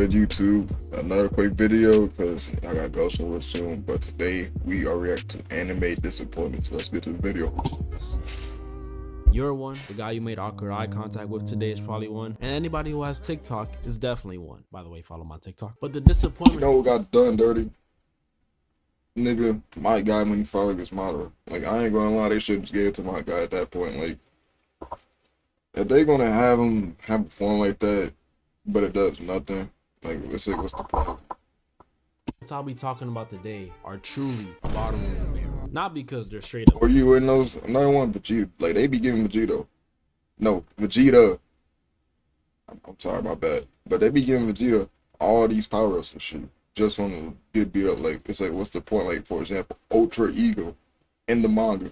good, YouTube? Another quick video because I got to go somewhere soon. But today we are reacting to anime disappointments. Let's get to the video. You're one. The guy you made awkward eye contact with today is probably one. And anybody who has TikTok is definitely one. By the way, follow my TikTok. But the disappointment. You know what got done dirty? Nigga, my guy when he followed his model. Like, I ain't gonna lie, they should just give it to my guy at that point. Like, if they gonna have him have a form like that, but it does nothing, like, let's say, what's the point? What I'll be talking about today are truly bottom of the barrel. Not because they're straight up. Or you in those, another one, Vegeta. Like, they be giving Vegeta. No, Vegeta. I'm sorry, my bad. But they be giving Vegeta all these powers and shit. Just want to get beat up. Like, it's like, what's the point? Like, for example, Ultra Ego in the manga.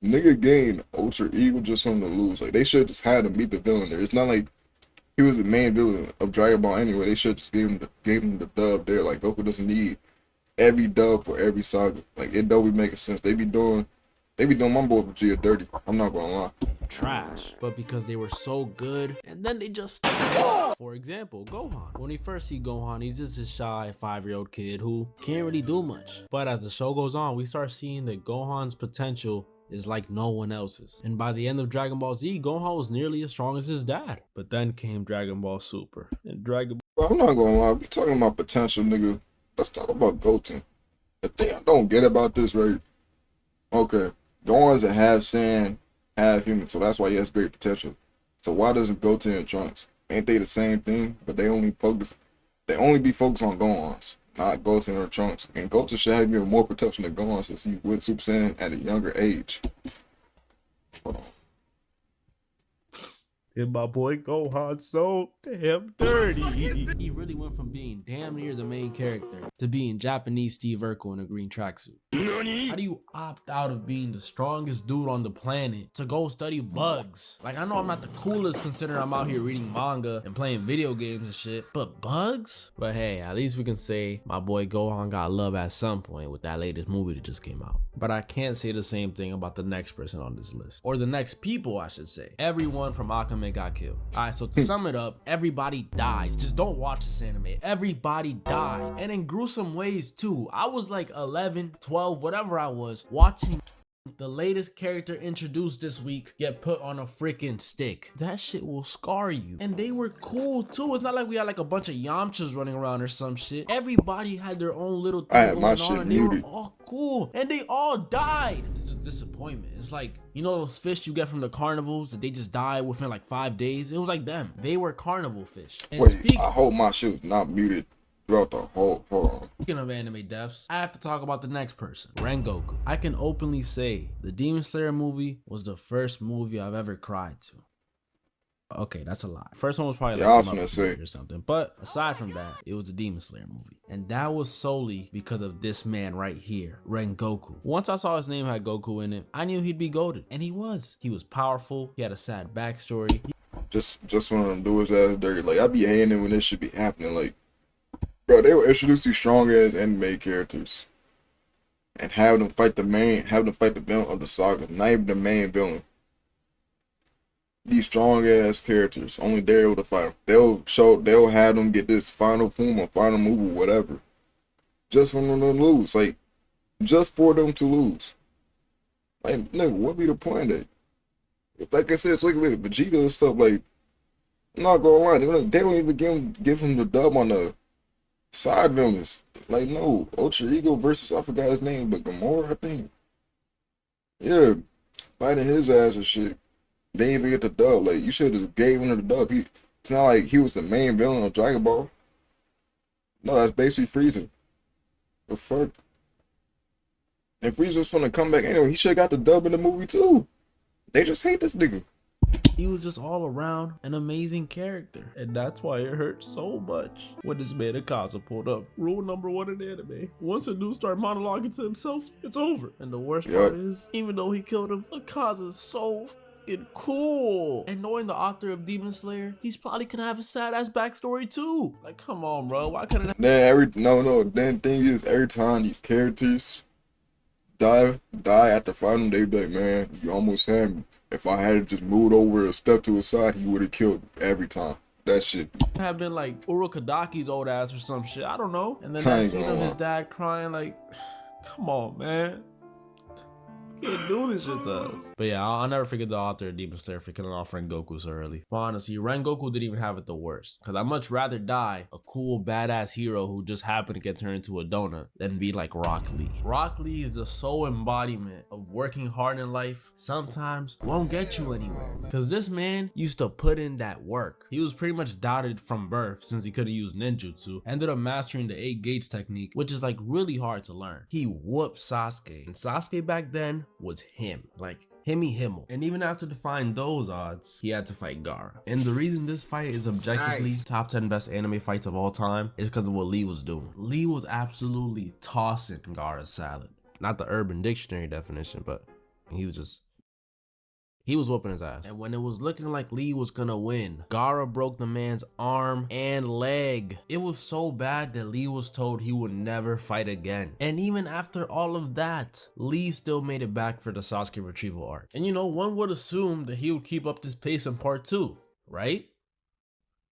Nigga gained Ultra Ego just from to lose. Like, they should just had him beat the villain there. It's not like he was the main villain of Dragon Ball anyway. They should just gave him the dub there. Like, Goku doesn't need every dub for every saga. Like, it don't be making sense. They be doing my boy Vegeta dirty. I'm not gonna lie. Trash, but because they were so good, and then they just for example, Gohan. When we first see Gohan, he's just a shy 5-year-old kid who can't really do much. But as the show goes on, we start seeing that Gohan's potential is like no one else's. And by the end of Dragon Ball Z, Gohan was nearly as strong as his dad. But then came Dragon Ball Super. And Dragon Bro, I'm not gonna lie. We talking about potential, nigga. Let's talk about Goten. The thing I don't get about this, right? Okay, Gohan's a half Saiyan, half human, so that's why he has great potential. So why doesn't Goten and Trunks? Ain't they the same thing? But they only be focused on Gohan's, not Goten or Trunks. And Goten should have even more protection than Gohan since he went Super Saiyan at a younger age. Hold on. And my boy Gohan so damn dirty. He really went from being damn near the main character to being Japanese Steve Urkel in a green tracksuit. How do you opt out of being the strongest dude on the planet to go study bugs? Like, I know I'm not the coolest considering I'm out here reading manga and playing video games and shit, but bugs? But hey, at least we can say my boy Gohan got love at some point with that latest movie that just came out. But I can't say the same thing about the next person on this list. Or the next people, I should say. Everyone from Akame got killed. Alright, so to sum it up, everybody dies. Just don't watch this anime. Everybody died. And in gruesome ways too. I was like 11, 12, whatever I was, watching the latest character introduced this week get put on a freaking stick. That shit will scar you. And they were cool too. It's not like we had like a bunch of Yamchas running around or some shit. Everybody had their own little thing going on and they were all cool. And they all died. It's a disappointment. It's like, you know those fish you get from the carnivals that they just die within like 5 days? It was like them. They were carnival fish. And wait, I hope my shit was not muted throughout the whole, hold on. Speaking of anime deaths, I have to talk about the next person, Rengoku. I can openly say the Demon Slayer movie was the first movie I've ever cried to. Okay, that's a lie. First one was probably like or something. But aside from that, it was the Demon Slayer movie. And that was solely because of this man right here, Rengoku. Once I saw his name had Goku in it, I knew he'd be goated. And he was. He was powerful. He had a sad backstory. Just want to do his ass dirty. Like, I be hating it when this should be happening. Like, bro, they will introduce these strong ass anime characters and have them fight the villain of the saga, not even the main villain. These strong ass characters, only they're able to fight them. They'll have them get this final form or final move or whatever. Just for them to lose. Like, just for them to lose. Like, nigga, what be the point of that? Like I said, it's like with Vegeta and stuff, like, I'm not gonna lie, they don't even give him the dub on the side villains. Like, no, Ultra Ego versus, I forgot his name, but Gamora, I think. Yeah, fighting his ass and shit. They didn't even get the dub. Like, you should have just gave him the dub. It's not like he was the main villain of Dragon Ball. No, that's basically Frieza. The fuck? And Frieza's gonna come back anyway. He should have got the dub in the movie too. They just hate this nigga. He was just all around an amazing character. And that's why it hurt so much when this man Akaza pulled up. Rule number 1 in anime. Once a dude start monologuing to himself, it's over. And the worst part is, even though he killed him, Akaza's so fucking cool. And knowing the author of Demon Slayer, he's probably gonna have a sad ass backstory too. Like, come on, bro. Why couldn't Then thing is, every time these characters die at the final, they be like, man, you almost had me. If I had just moved over a step to his side, he would have killed me every time. that shit. Have been like Urukadaki's old ass or some shit. I don't know. And then I that ain't scene gonna of his lie. dad crying, like, come on, man. Can't do this shit to us. But yeah, I'll never forget the author of Demon Slayer for killing off Rengoku so early. But honestly, Rengoku didn't even have it the worst. Cause I'd much rather die a cool, badass hero who just happened to get turned into a donut than be like Rock Lee. Rock Lee is the sole embodiment of working hard in life sometimes won't get you anywhere. Cause this man used to put in that work. He was pretty much doubted from birth since he couldn't use ninjutsu. Ended up mastering the 8 gates technique, which is like really hard to learn. He whooped Sasuke. And Sasuke back then was him, like Himmy Himmel. And even after defying those odds, he had to fight Gaara. And the reason this fight is objectively top 10 best anime fights of all time is because of what Lee was doing. Lee was absolutely tossing Gaara's salad. Not the Urban Dictionary definition, but he was whooping his ass. And when it was looking like Lee was gonna win, Gaara broke the man's arm and leg. It was so bad that Lee was told he would never fight again. And even after all of that, Lee still made it back for the Sasuke retrieval arc. And you know, one would assume that he would keep up this pace in part 2, right?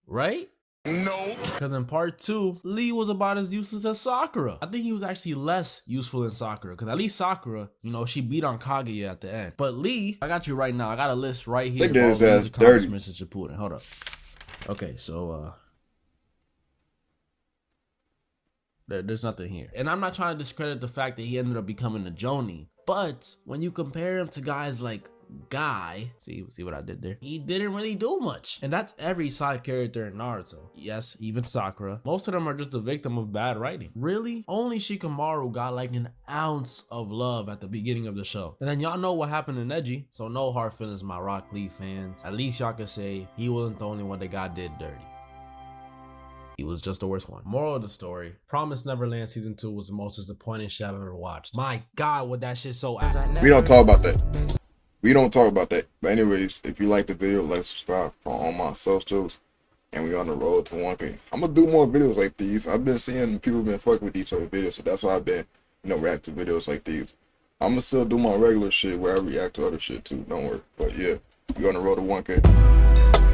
Right? No. Because in part 2, Lee was about as useless as Sakura. I think he was actually less useful than Sakura. Because at least Sakura, you know, she beat on Kaguya at the end. But Lee, I got you right now. I got a list right here. They did his of all ass Lee's dirty. accomplishments in Shippuden. Hold up. Okay, so there's nothing here. And I'm not trying to discredit the fact that he ended up becoming a Jonin. But when you compare him to guys like Guy, see what I did there? He didn't really do much. And that's every side character in Naruto. Yes, even Sakura. Most of them are just a victim of bad writing. Really? Only Shikamaru got like an ounce of love at the beginning of the show. And then y'all know what happened to Neji. So no hard feelings, my Rock Lee fans. At least y'all can say he wasn't the only one that got did dirty. He was just the worst one. Moral of the story, Promised Neverland Season 2 was the most disappointing shit I've ever watched. My God, what that shit so ass. We don't talk about that. We don't talk about that. But anyways, if you like the video, like, subscribe for all my socials. And we on the road to 1K. I'm gonna do more videos like these. I've been seeing people been fucking with these other videos, so that's why I've been, you know, react to videos like these. I'm gonna still do my regular shit where I react to other shit too. Don't worry. But yeah, we on the road to 1K.